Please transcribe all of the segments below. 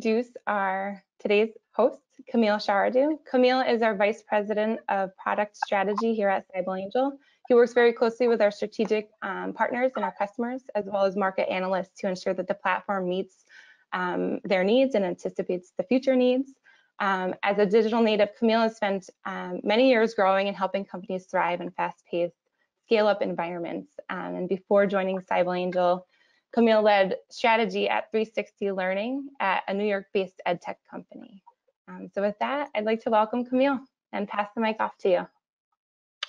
introduce today's host, Camille Charaudeau. Camille is our Vice President of Product Strategy here at CybelAngel. He works very closely with our strategic partners and our customers, as well as market analysts, to ensure that the platform meets their needs and anticipates the future needs. As a digital native, Camille has spent many years growing and helping companies thrive in fast-paced, scale-up environments. And before joining CybelAngel, Camille led strategy at 360 Learning at a New York-based ed tech company. So with that, I'd like to welcome Camille and pass the mic off to you.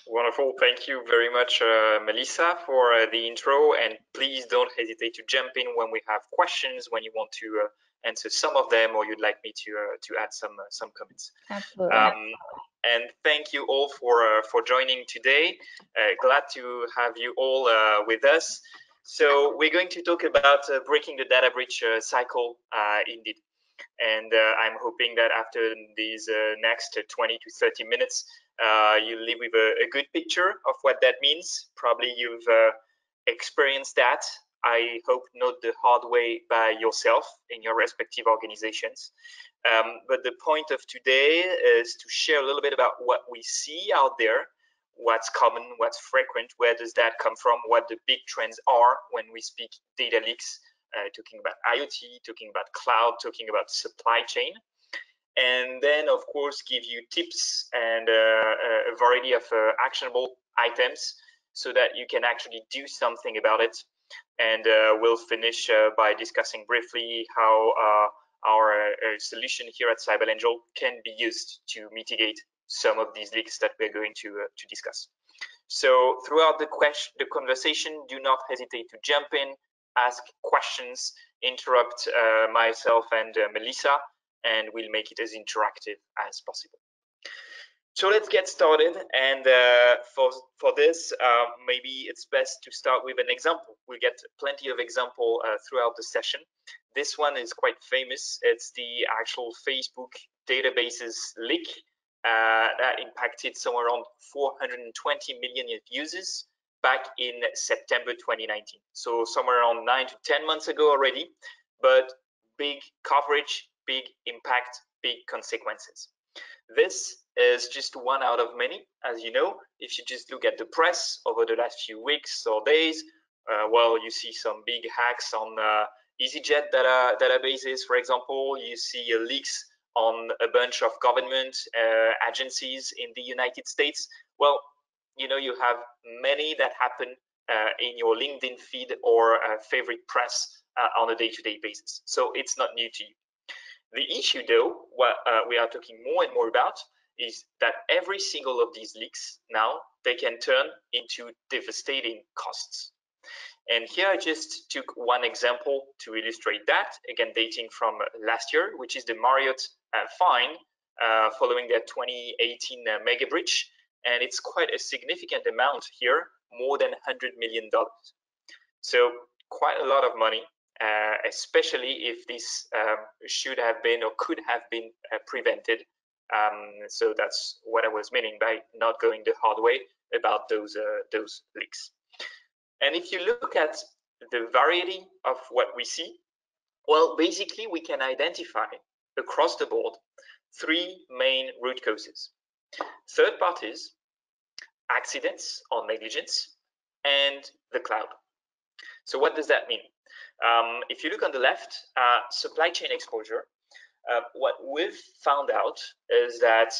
Wonderful. Thank you very much, Melissa, for the intro. And please don't hesitate to jump in when we have questions, when you want to answer some of them, or you'd like me to add some comments. Absolutely. And thank you all for joining today. Glad to have you all with us. So we're going to talk about breaking the data breach cycle indeed. And I'm hoping that after these next 20 to 30 minutes, you leave with a good picture of what that means. Probably you've experienced that, I hope not the hard way by yourself in your respective organizations. But the point of today is to share a little bit about what we see out there, what's common, what's frequent, where does that come from, what the big trends are when we speak data leaks, talking about IoT, talking about cloud, talking about supply chain. And then, of course, give you tips and a variety of actionable items so that you can actually do something about it. And we'll finish by discussing briefly how our solution here at CybelAngel can be used to mitigate some of these leaks that we're going to discuss. So throughout the conversation, do not hesitate to jump in, ask questions, interrupt myself and Melissa, and we'll make it as interactive as possible. So let's get started. And for this, maybe it's best to start with an example. We'll get plenty of example throughout the session. This one is quite famous. It's the actual Facebook databases leak that impacted somewhere around 420 million users back in September 2019. So somewhere around 9 to 10 months ago already, but big coverage, big impact, big consequences. This is just one out of many, as you know. If you just look at the press over the last few weeks or days, well, you see some big hacks on EasyJet databases, for example. You see leaks on a bunch of government agencies in the United States. Well, you know, you have many that happen in your LinkedIn feed or favorite press on a day-to-day basis. So it's not new to you. The issue, though, what we are talking more and more about is that every single of these leaks now, they can turn into devastating costs. And here I just took one example to illustrate that, again, dating from last year, which is the Marriott fine following their 2018 mega breach. And it's quite a significant amount here, more than $100 million. So quite a lot of money, especially if this should have been or could have been prevented. So that's what I was meaning by not going the hard way about those leaks. And if you look at the variety of what we see, well, basically we can identify across the board 3 main root causes: third parties, accidents or negligence, and the cloud. So what does that mean? If you look on the left, supply chain exposure, what we've found out is that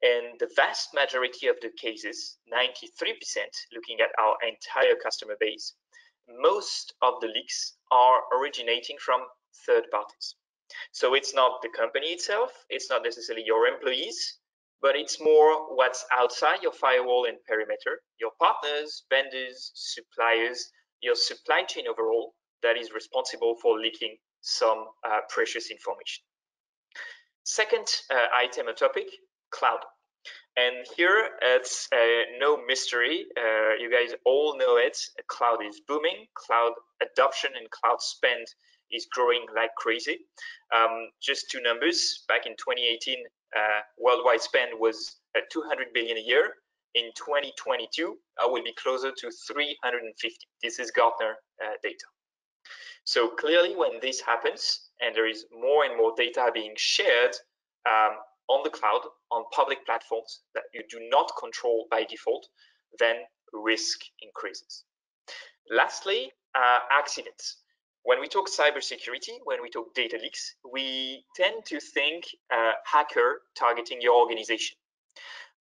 in the vast majority of the cases, 93%, looking at our entire customer base, most of the leaks are originating from third parties. So it's not the company itself, it's not necessarily your employees, but it's more what's outside your firewall and perimeter, your partners, vendors, suppliers, your supply chain overall, that is responsible for leaking some precious information. Second item or topic, cloud. And here it's no mystery. You guys all know it. Cloud is booming. Cloud adoption and cloud spend is growing like crazy. Just 2 numbers. Back in 2018, worldwide spend was 200 billion a year. In 2022, I will be closer to 350. This is Gartner data. So clearly, when this happens and there is more and more data being shared on the cloud, on public platforms that you do not control by default, then risk increases. Lastly, accidents. When we talk cybersecurity, when we talk data leaks, we tend to think hacker targeting your organization.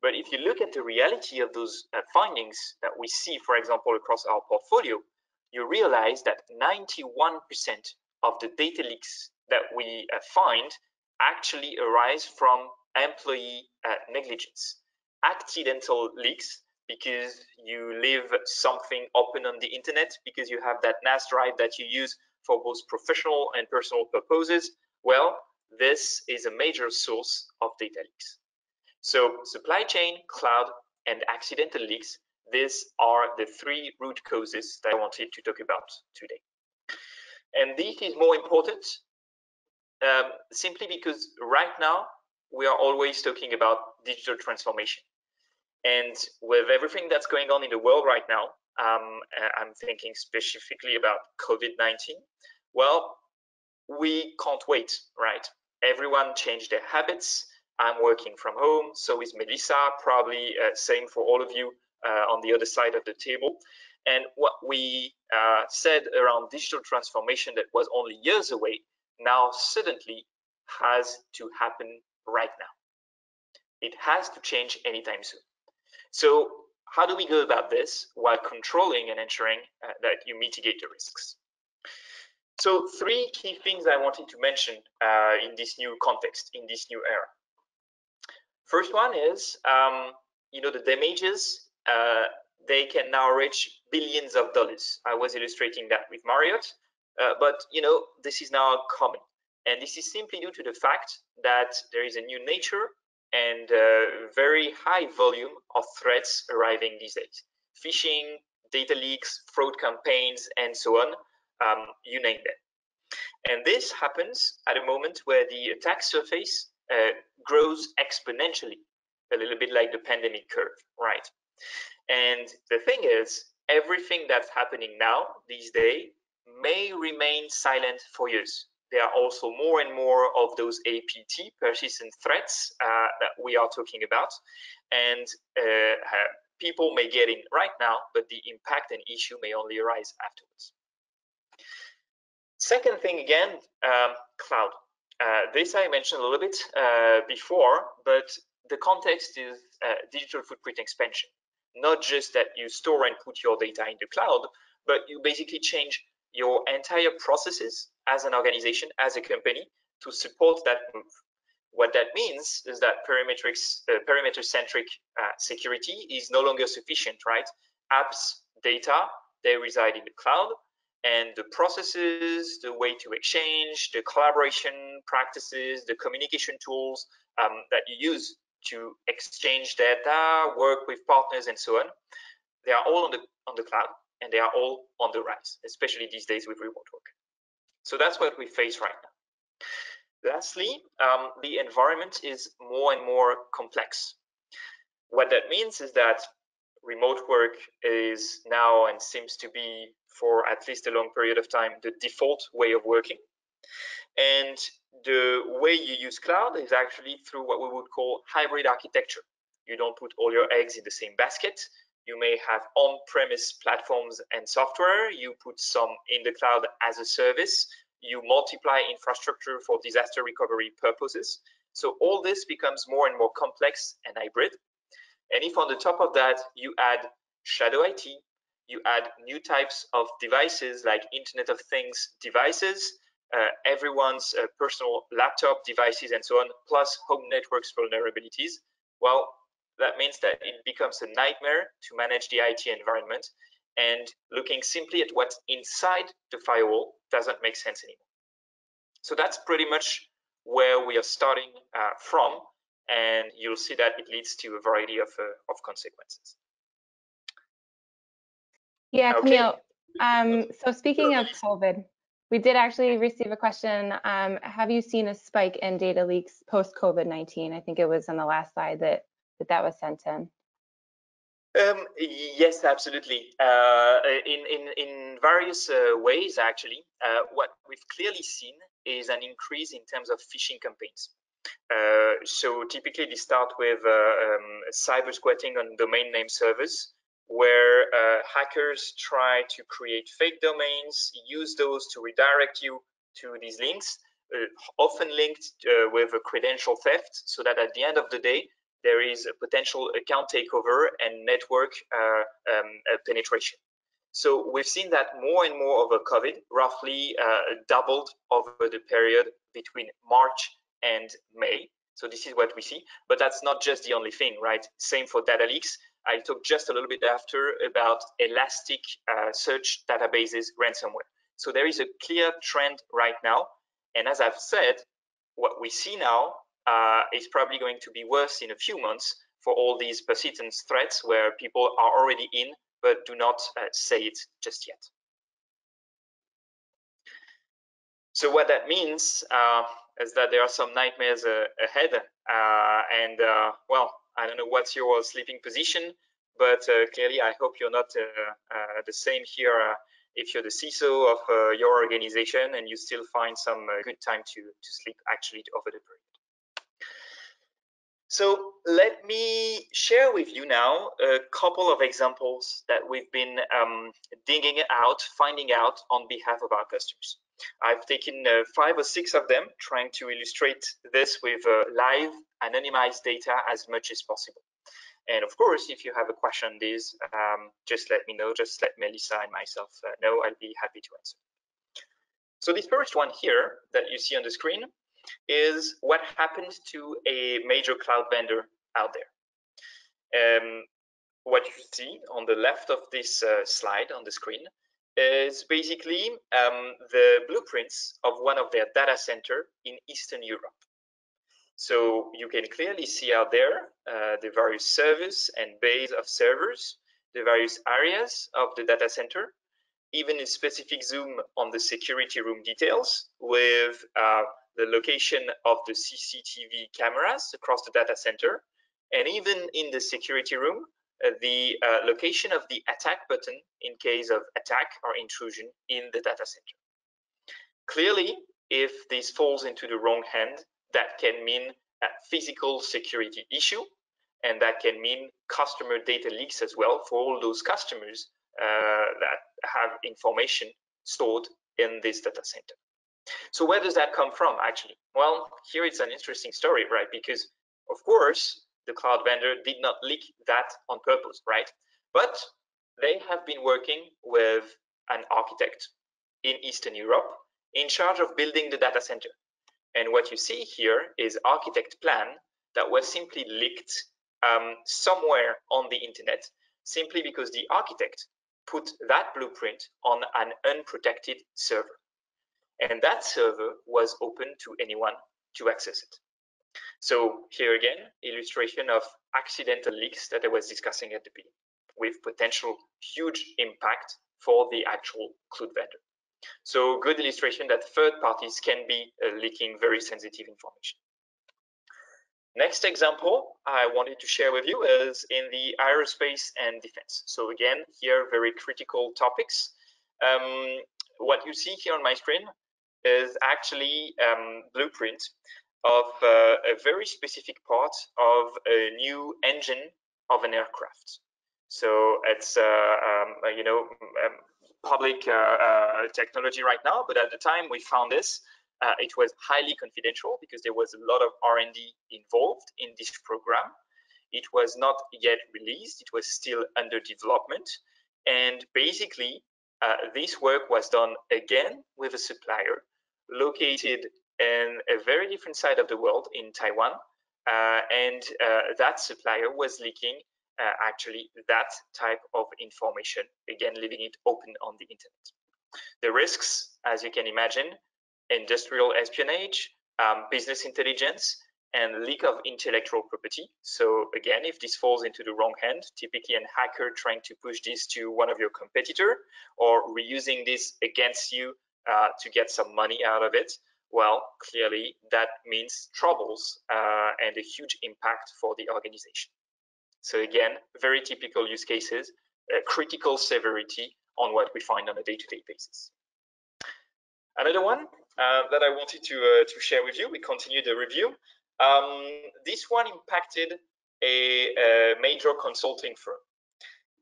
But if you look at the reality of those findings that we see, for example, across our portfolio, you realize that 91% of the data leaks that we find actually arise from employee negligence. Accidental leaks, because you leave something open on the internet, because you have that NAS drive that you use for both professional and personal purposes, well, this is a major source of data leaks. So supply chain, cloud, and accidental leaks, these are the three root causes that I wanted to talk about today. And this is more important simply because right now we are always talking about digital transformation. And with everything that's going on in the world right now, I'm thinking specifically about COVID-19. Well, we can't wait, right? Everyone changed their habits. I'm working from home, so is Melissa, probably same for all of you on the other side of the table. And what we said around digital transformation that was only years away, now suddenly has to happen right now. It has to change anytime soon. So how do we go about this while controlling and ensuring that you mitigate the risks? So three key things I wanted to mention in this new context, in this new era. First one is, the damages, they can now reach billions of dollars. I was illustrating that with Marriott, but this is now common. And this is simply due to the fact that there is a new nature and very high volume of threats arriving these days. Phishing, data leaks, fraud campaigns, and so on, you name them. And this happens at a moment where the attack surface grows exponentially, a little bit like the pandemic curve, right? And the thing is, everything that's happening now, these days, may remain silent for years. There are also more and more of those APT, persistent threats, that we are talking about. And people may get in right now, but the impact and issue may only arise afterwards. Second thing again, cloud. This I mentioned a little bit before, but the context is digital footprint expansion. Not just that you store and put your data in the cloud, but you basically change your entire processes as an organization, as a company, to support that move. What that means is that perimeter-centric security is no longer sufficient, right? Apps, data, they reside in the cloud, and the processes, the way to exchange, the collaboration practices, the communication tools that you use to exchange data, work with partners, and so on, they are all on the cloud, and they are all on the rise, especially these days with remote work. So that's what we face right now. Lastly, the environment is more and more complex. What that means is that remote work is now and seems to be, for at least a long period of time, the default way of working. And the way you use cloud is actually through what we would call hybrid architecture. You don't put all your eggs in the same basket. You may have on-premise platforms and software. You put some in the cloud as a service. You multiply infrastructure for disaster recovery purposes. So all this becomes more and more complex and hybrid. And if on the top of that, you add shadow IT, you add new types of devices like Internet of Things devices, everyone's personal laptop devices and so on, plus home networks vulnerabilities, well, that means that it becomes a nightmare to manage the IT environment, and looking simply at what's inside the firewall doesn't make sense anymore. So that's pretty much where we are starting from, and you'll see that it leads to a variety of consequences. Yeah, Okay. Camille, so speaking of COVID, we did actually receive a question. Have you seen a spike in data leaks post-COVID-19? I think it was on the last slide that was sent in. Yes, absolutely. In various ways, actually, what we've clearly seen is an increase in terms of phishing campaigns. So typically, they start with cyber squatting on domain name servers, where hackers try to create fake domains, use those to redirect you to these links, often linked with a credential theft, so that at the end of the day, there is a potential account takeover and network penetration. So we've seen that more and more over COVID, roughly doubled over the period between March and May. So this is what we see, but that's not just the only thing, right? Same for data leaks. I talked just a little bit after about elastic search databases ransomware. So there is a clear trend right now. And as I've said, what we see now is probably going to be worse in a few months for all these persistent threats where people are already in but do not say it just yet. So what that means is that there are some nightmares ahead, and well, I don't know what's your sleeping position, but clearly I hope you're not the same here if you're the CISO of your organization and you still find some good time to sleep actually over the period. So let me share with you now a couple of examples that we've been digging out, finding out on behalf of our customers. I've taken 5 or 6 of them, trying to illustrate this with live anonymized data as much as possible. And of course, if you have a question on this, just let me know, just let Melissa and myself know, I'll be happy to answer. So this first one here that you see on the screen is what happened to a major cloud vendor out there. What you see on the left of this slide on the screen is basically the blueprints of one of their data center in Eastern Europe. So you can clearly see out there the various servers and bays of servers, the various areas of the data center, even a specific zoom on the security room details with the location of the CCTV cameras across the data center, and even in the security room, the location of the attack button in case of attack or intrusion in the data center. Clearly, if this falls into the wrong hand, that can mean a physical security issue, and that can mean customer data leaks as well for all those customers that have information stored in this data center. So where does that come from, actually? Well, here it's an interesting story, right? Because, of course, the cloud vendor did not leak that on purpose, right? But they have been working with an architect in Eastern Europe in charge of building the data center. And what you see here is architect plan that was simply leaked somewhere on the internet, simply because the architect put that blueprint on an unprotected server. And that server was open to anyone to access it. So here again, illustration of accidental leaks that I was discussing at the beginning, with potential huge impact for the actual cloud vendor. So good illustration that third parties can be leaking very sensitive information. Next example I wanted to share with you is in the aerospace and defense. So again, here very critical topics. What you see here on my screen is actually blueprint of a very specific part of a new engine of an aircraft. So it's public technology right now, but at the time we found this, it was highly confidential because there was a lot of R&D involved in this program. It was not yet released, it was still under development, and basically this work was done again with a supplier located in a very different side of the world in Taiwan, and that supplier was leaking actually that type of information, again leaving it open on the internet. The risks, as you can imagine, industrial espionage, business intelligence, and leak of intellectual property. So again, if this falls into the wrong hand, typically a hacker trying to push this to one of your competitor or reusing this against you to get some money out of it, well, clearly that means troubles and a huge impact for the organization. So again, very typical use cases, critical severity on what we find on a day-to-day basis. Another one that I wanted to share with you, we continue the review. This one impacted a major consulting firm.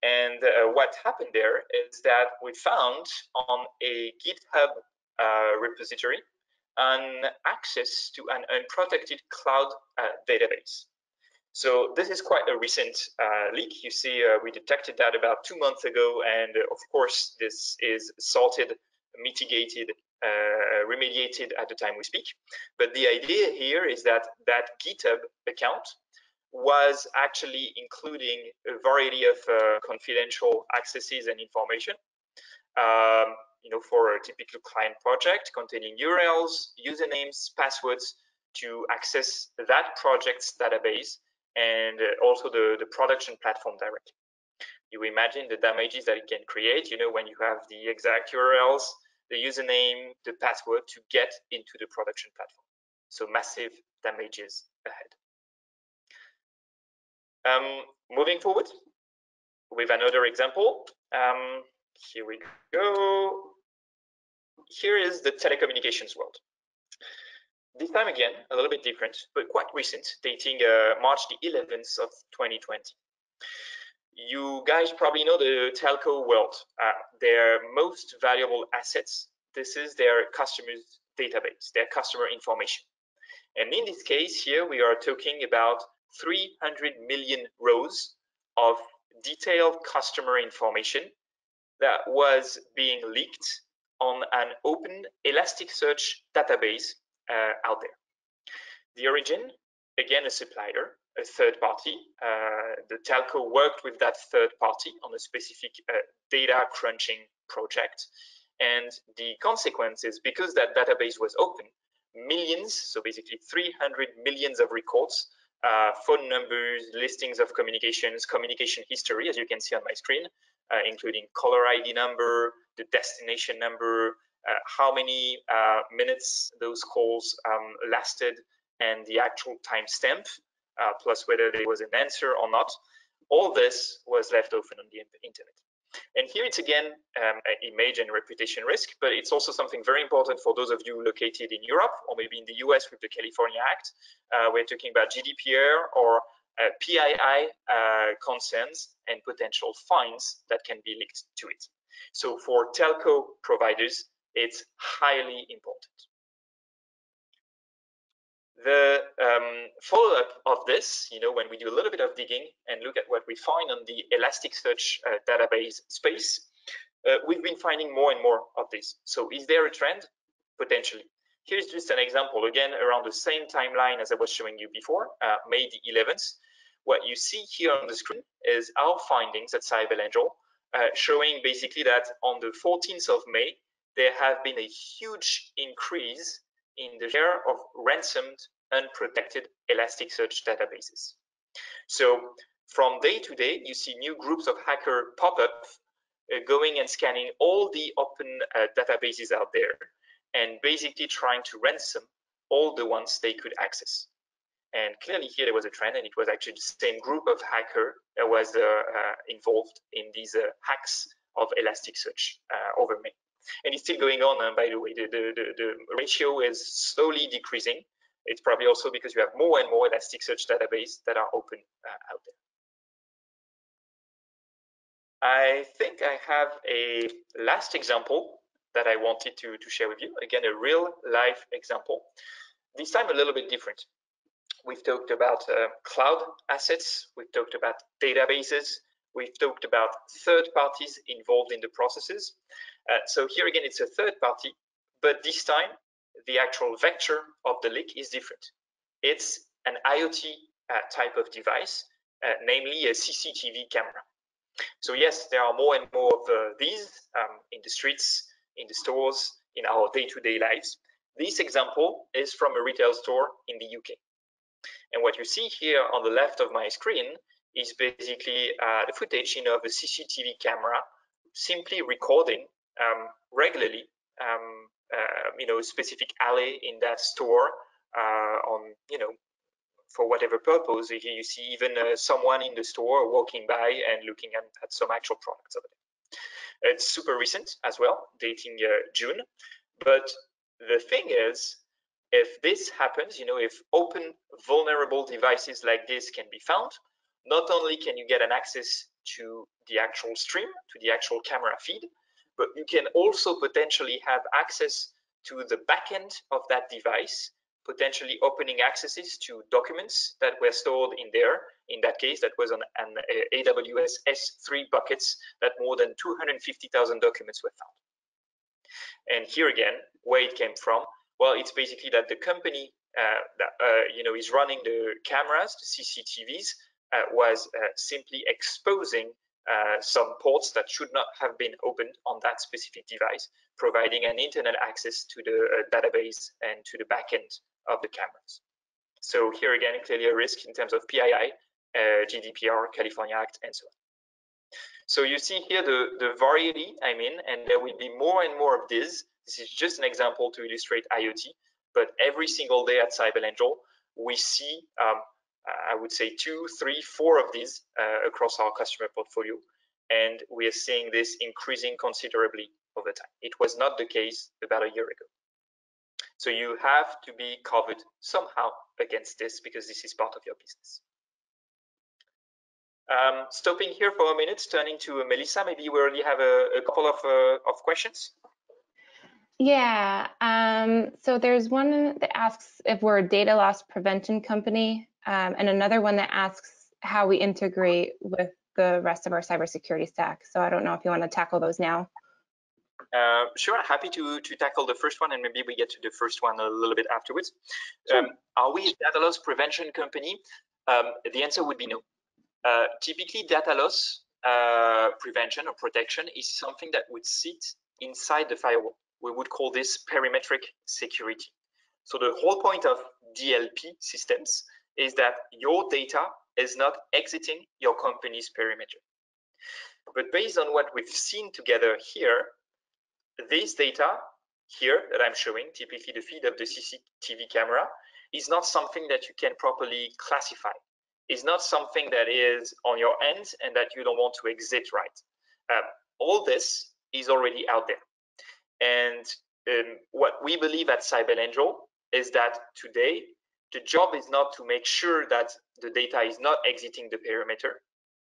And what happened there is that we found on a GitHub repository an access to an unprotected cloud database. So this is quite a recent leak. You see, we detected that about 2 months ago, and of course, this is sorted, mitigated, remediated at the time we speak. But the idea here is that that GitHub account was actually including a variety of confidential accesses and information. For a typical client project containing URLs, usernames, passwords to access that project's database and also the production platform directly. You imagine the damages that it can create, when you have the exact URLs, the username, the password to get into the production platform. So massive damages ahead. Moving forward with another example. Here we go. Here is the telecommunications world. This time again, a little bit different, but quite recent, dating March the 11th of 2020. You guys probably know the telco world. Their most valuable assets, this is their customers' database, their customer information. And in this case here, we are talking about 300 million rows of detailed customer information that was being leaked on an open Elasticsearch database out there. The origin, again, a supplier, a third party. The telco worked with that third party on a specific data crunching project. And the consequence is, because that database was open, millions, so basically 300 millions of records, phone numbers, listings of communications, communication history, as you can see on my screen, including caller ID number, the destination number, how many minutes those calls lasted, and the actual timestamp, plus whether there was an answer or not. All this was left open on the internet. And here it's again image and reputation risk, but it's also something very important for those of you located in Europe or maybe in the US with the California Act. We're talking about GDPR or PII concerns and potential fines that can be linked to it. So for telco providers, it's highly important. The follow-up of this, when we do a little bit of digging and look at what we find on the Elasticsearch database space, we've been finding more and more of this. So is there a trend? Potentially. Here's just an example, again, around the same timeline as I was showing you before, May the 11th. What you see here on the screen is our findings at CybelAngel, showing basically that on the 14th of May, there have been a huge increase in the share of ransomed, unprotected Elasticsearch databases. So from day to day, you see new groups of hacker pop up, going and scanning all the open databases out there, and basically trying to ransom all the ones they could access. And clearly here there was a trend, and it was actually the same group of hacker that was involved in these hacks of Elasticsearch over May. And it's still going on, by the way. The ratio is slowly decreasing. It's probably also because you have more and more Elasticsearch databases that are open out there. I think I have a last example that I wanted to share with you. Again, a real life example. This time a little bit different. We've talked about cloud assets. We've talked about databases. We've talked about third parties involved in the processes. So here again, it's a third party, but this time the actual vector of the leak is different. It's an IoT type of device, namely a CCTV camera. So yes, there are more and more of these in the streets, in the stores, in our day-to-day lives. This example is from a retail store in the UK. And what you see here on the left of my screen is basically the footage of a CCTV camera simply recording regularly a specific alley in that store on for whatever purpose. Here you see even someone in the store walking by and looking at some actual products over there. It's super recent as well, dating June. But the thing is, if this happens, if open vulnerable devices like this can be found, not only can you get an access to the actual stream, to the actual camera feed, but you can also potentially have access to the backend of that device, potentially opening accesses to documents that were stored in there. In that case, that was on an AWS S3 buckets that more than 250,000 documents were found. And here again, where it came from, well, it's basically that the company that is running the cameras, the CCTVs, was simply exposing some ports that should not have been opened on that specific device, providing an internet access to the database and to the backend of the cameras. So here again, clearly a risk in terms of PII, GDPR, California Act, and so on. So you see here the variety, and there will be more and more of this. This is just an example to illustrate IoT, but every single day at CybelAngel, we see, I would say 2, 3, 4 of these across our customer portfolio. And we are seeing this increasing considerably over time. It was not the case about a year ago. So you have to be covered somehow against this because this is part of your business. Stopping here for a minute, turning to Melissa, maybe we already have a couple of questions. Yeah, so there's one that asks if we're a data loss prevention company, and another one that asks how we integrate with the rest of our cybersecurity stack. So I don't know if you want to tackle those now. Sure, happy to tackle the first one, and maybe we get to the first one a little bit afterwards. Sure. Are we a data loss prevention company? The answer would be no. Typically, data loss prevention or protection is something that would sit inside the firewall. We would call this perimetric security. So the whole point of DLP systems is that your data is not exiting your company's perimeter. But based on what we've seen together here, this data here that I'm showing, typically the feed of the CCTV camera, is not something that you can properly classify. It's not something that is on your end and that you don't want to exit right. All this is already out there. And what we believe at CybelAngel is that today, the job is not to make sure that the data is not exiting the perimeter.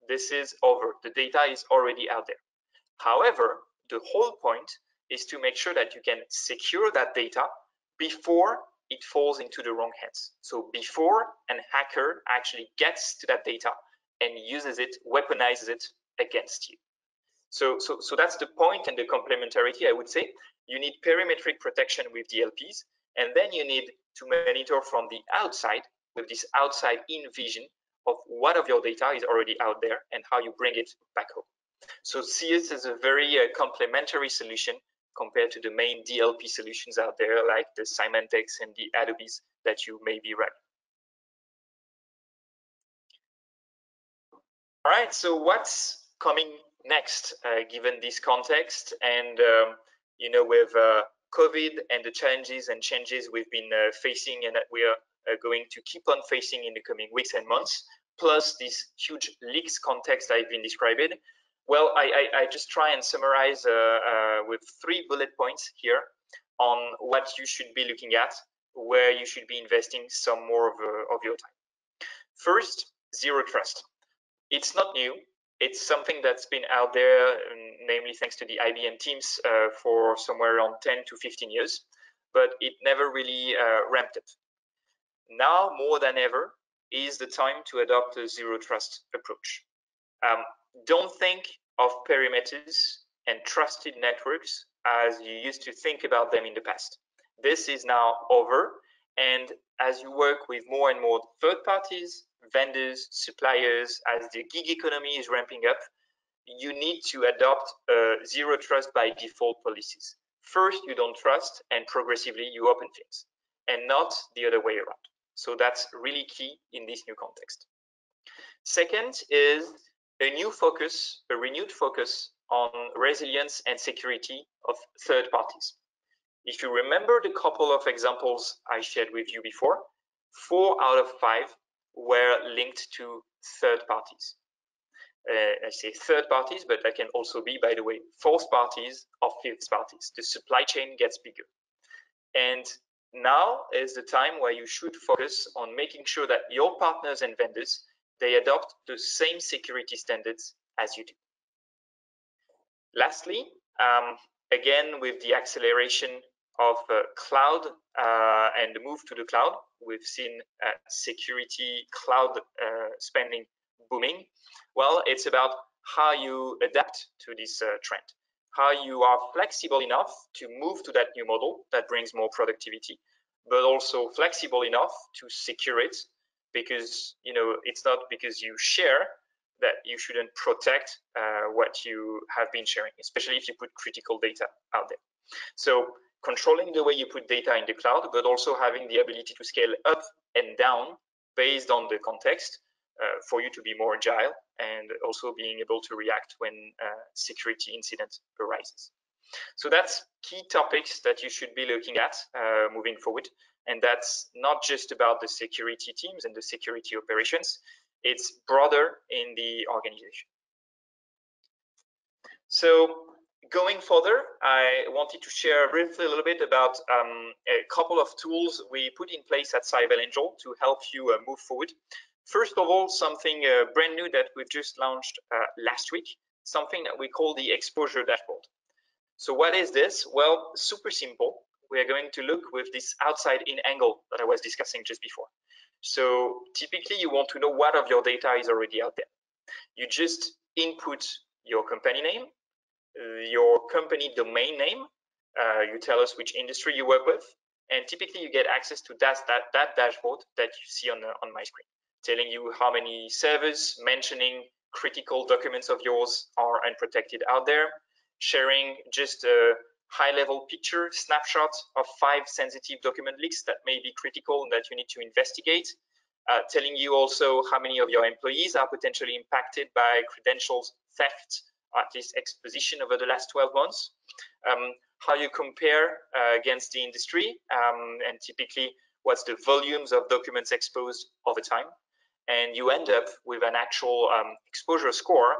This is over. The data is already out there. However, the whole point is to make sure that you can secure that data before it falls into the wrong hands. So before an hacker actually gets to that data and uses it, weaponizes it against you. So that's the point and the complementarity, I would say. You need perimetric protection with DLPs, and then you need to monitor from the outside with this outside in vision of what of your data is already out there and how you bring it back home. So CS is a very complementary solution compared to the main DLP solutions out there, like the Symantec's and the Adobe's that you may be running. All right, so what's coming next, given this context and with COVID and the challenges and changes we've been facing and that we are going to keep on facing in the coming weeks and months, plus this huge leaks context I've been describing? Well, I just try and summarize with 3 bullet points here on what you should be looking at, where you should be investing some more of your time. First, zero trust. It's not new. It's something that's been out there, namely thanks to the IBM teams for somewhere around 10 to 15 years, but it never really ramped up. Now, more than ever, is the time to adopt a zero trust approach. Don't think of perimeters and trusted networks as you used to think about them in the past. This is now over, and as you work with more and more third parties, vendors, suppliers, as the gig economy is ramping up, you need to adopt zero trust by default policies. First, you don't trust, and progressively you open things, and not the other way around. So that's really key in this new context. Second is a renewed focus on resilience and security of third parties. If you remember the couple of examples I shared with you before, 4 out of 5 were linked to third parties. I say third parties, but that can also be, by the way, fourth parties or fifth parties. The supply chain gets bigger. And now is the time where you should focus on making sure that your partners and vendors, they adopt the same security standards as you do. Lastly, again, with the acceleration of cloud and the move to the cloud, we've seen security cloud spending booming. Well, it's about how you adapt to this trend, how you are flexible enough to move to that new model that brings more productivity, but also flexible enough to secure it, because it's not because you share that you shouldn't protect what you have been sharing, especially if you put critical data out there. So controlling the way you put data in the cloud, but also having the ability to scale up and down based on the context for you to be more agile, and also being able to react when security incident arises. So that's key topics that you should be looking at moving forward. And that's not just about the security teams and the security operations, it's broader in the organization. So going further, I wanted to share briefly a little bit about a couple of tools we put in place at CybelAngel to help you move forward. First of all, something brand new that we've just launched last week, something that we call the exposure dashboard. So what is this? Well, super simple. We are going to look with this outside-in angle that I was discussing just before. So typically you want to know what of your data is already out there. You just input your company name, your company domain name, you tell us which industry you work with, and typically you get access to that dashboard that you see on my screen, telling you how many servers mentioning critical documents of yours are unprotected out there, sharing just a high-level picture snapshot of 5 sensitive document leaks that may be critical and that you need to investigate, telling you also how many of your employees are potentially impacted by credentials theft, at least exposition over the last 12 months, how you compare against the industry, and typically what's the volumes of documents exposed over time. And you end up with an actual exposure score,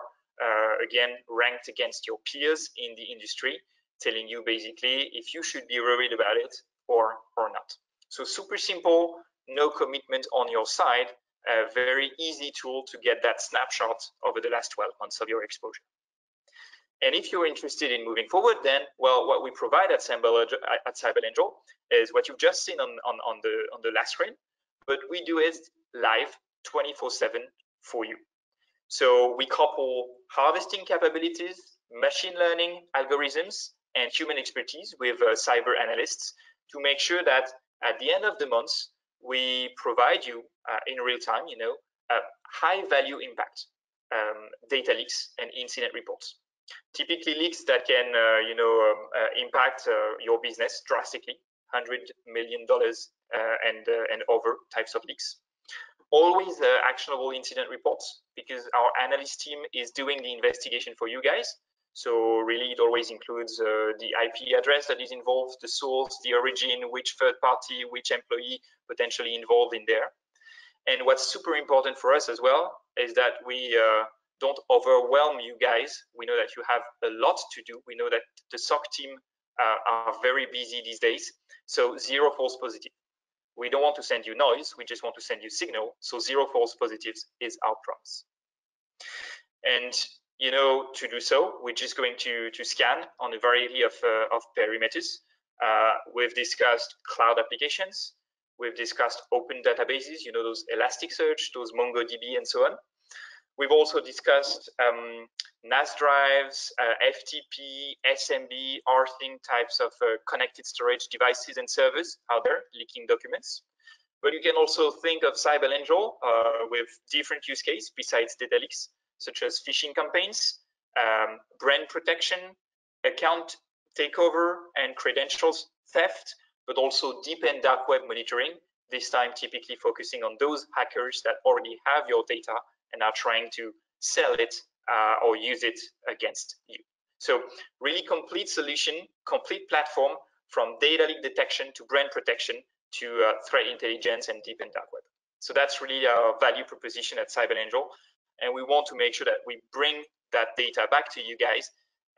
again, ranked against your peers in the industry, telling you basically if you should be worried about it or not. So super simple, no commitment on your side, a very easy tool to get that snapshot over the last 12 months of your exposure. And if you're interested in moving forward, then, well, what we provide at CybelAngel is what you've just seen on the last screen, but we do it live 24/7 for you. So we couple harvesting capabilities, machine learning algorithms, and human expertise with cyber analysts to make sure that at the end of the month, we provide you in real time, high value impact data leaks and incident reports. Typically leaks that can, impact your business drastically, $100 million and over types of leaks. Always actionable incident reports, because our analyst team is doing the investigation for you guys. So really, it always includes the IP address that is involved, the source, the origin, which third party, which employee potentially involved in there. And what's super important for us as well is that we don't overwhelm you guys. We know that you have a lot to do. We know that the SOC team are very busy these days. So 0 false positive. We don't want to send you noise. We just want to send you signal. So 0 false positives is our promise. And to do so, we're just going to scan on a variety of perimeters. We've discussed cloud applications. We've discussed open databases, those Elasticsearch, those MongoDB, and so on. We've also discussed NAS drives, FTP, SMB, rsync types of connected storage devices and servers out there leaking documents. But you can also think of CybelAngel with different use cases besides data leaks, such as phishing campaigns, brand protection, account takeover and credentials theft, but also deep and dark web monitoring, this time typically focusing on those hackers that already have your data and are trying to sell it or use it against you. So really complete solution, complete platform, from data leak detection to brand protection to threat intelligence and deep and dark web. So that's really our value proposition at CybelAngel, and we want to make sure that we bring that data back to you guys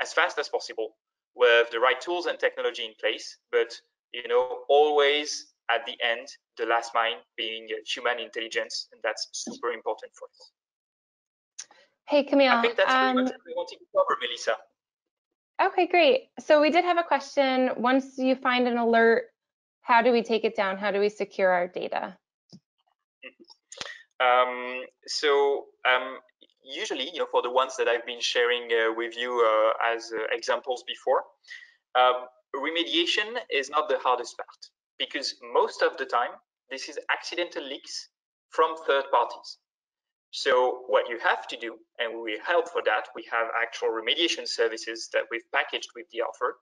as fast as possible with the right tools and technology in place, but always at the end, the last mile being human intelligence, and that's super important for us. Hey, Camille. I think that's pretty much what we wanted to cover, Melissa. Okay, great. So we did have a question. Once you find an alert, how do we take it down? How do we secure our data? Usually, for the ones that I've been sharing with you as examples before, remediation is not the hardest part, because most of the time, this is accidental leaks from third parties. So what you have to do, and we help for that, we have actual remediation services that we've packaged with the offer,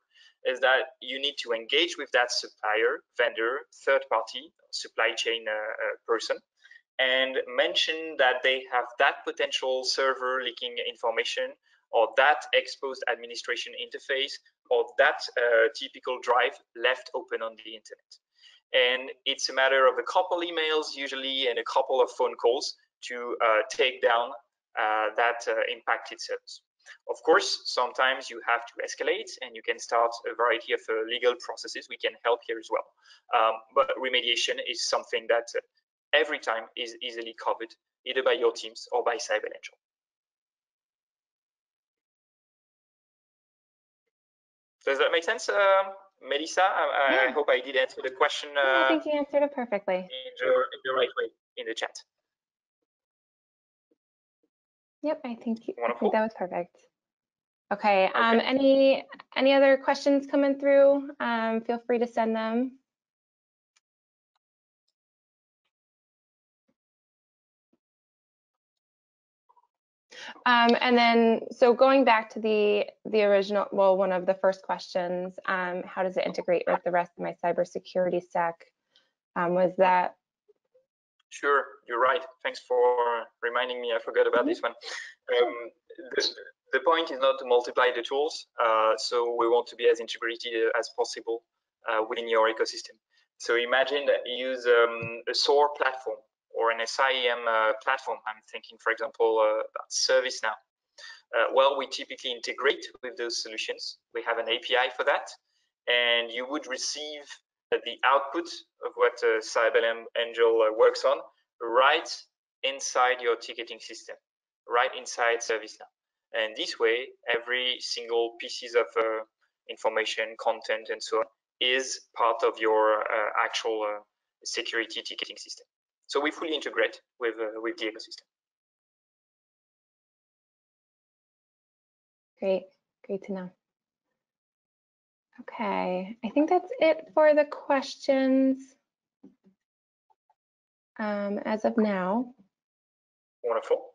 is that you need to engage with that supplier, vendor, third party, supply chain person, and mention that they have that potential server leaking information, or that exposed administration interface, or that typical drive left open on the internet. And it's a matter of a couple emails usually and a couple of phone calls to take down that impacted service. Of course, sometimes you have to escalate and you can start a variety of legal processes. We can help here as well. But remediation is something that every time is easily covered, either by your teams or by CybelAngel. Does that make sense, Melissa? I hope I did answer the question. I think you answered it perfectly. In the right way in the chat. Yep, I think that was perfect. Okay. Any other questions coming through? Feel free to send them. And then, so going back to the original, well, one of the first questions, how does it integrate with the rest of my cybersecurity stack? Was that? Sure, you're right. Thanks for reminding me. I forgot about this one. The point is not to multiply the tools, so we want to be as integrated as possible within your ecosystem. So imagine that you use a SOAR platform or an SIEM platform. I'm thinking, for example, about ServiceNow. Well, we typically integrate with those solutions. We have an API for that, and you would receive the output of what CybelAngel works on right inside your ticketing system, right inside ServiceNow. And this way, every single pieces of information, content, and so on is part of your actual security ticketing system. So we fully integrate with the ecosystem. Great to know. Okay, I think that's it for the questions as of now. Wonderful.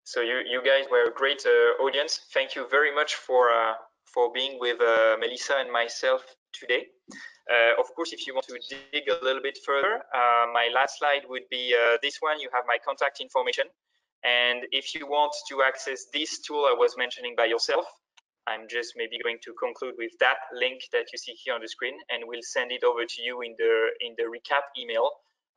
So you guys were a great audience. Thank you very much for being with Melissa and myself today. Of course, if you want to dig a little bit further, my last slide would be this one. You have my contact information. And if you want to access this tool I was mentioning by yourself, I'm just maybe going to conclude with that link that you see here on the screen, and we'll send it over to you in the recap email,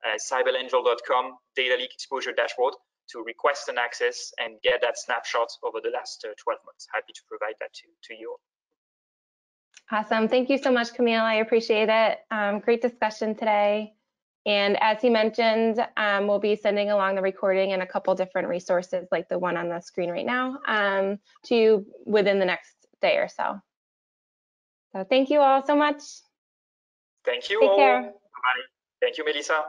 cybelangel.com data leak exposure dashboard, to request an access and get that snapshot over the last 12 months. Happy to provide that to you. Awesome. Thank you so much, Camille. I appreciate it. Great discussion today. And as he mentioned, we'll be sending along the recording and a couple different resources like the one on the screen right now to you within the next day or so. So thank you all so much. Thank you all. Take care. Bye. Thank you, Melissa.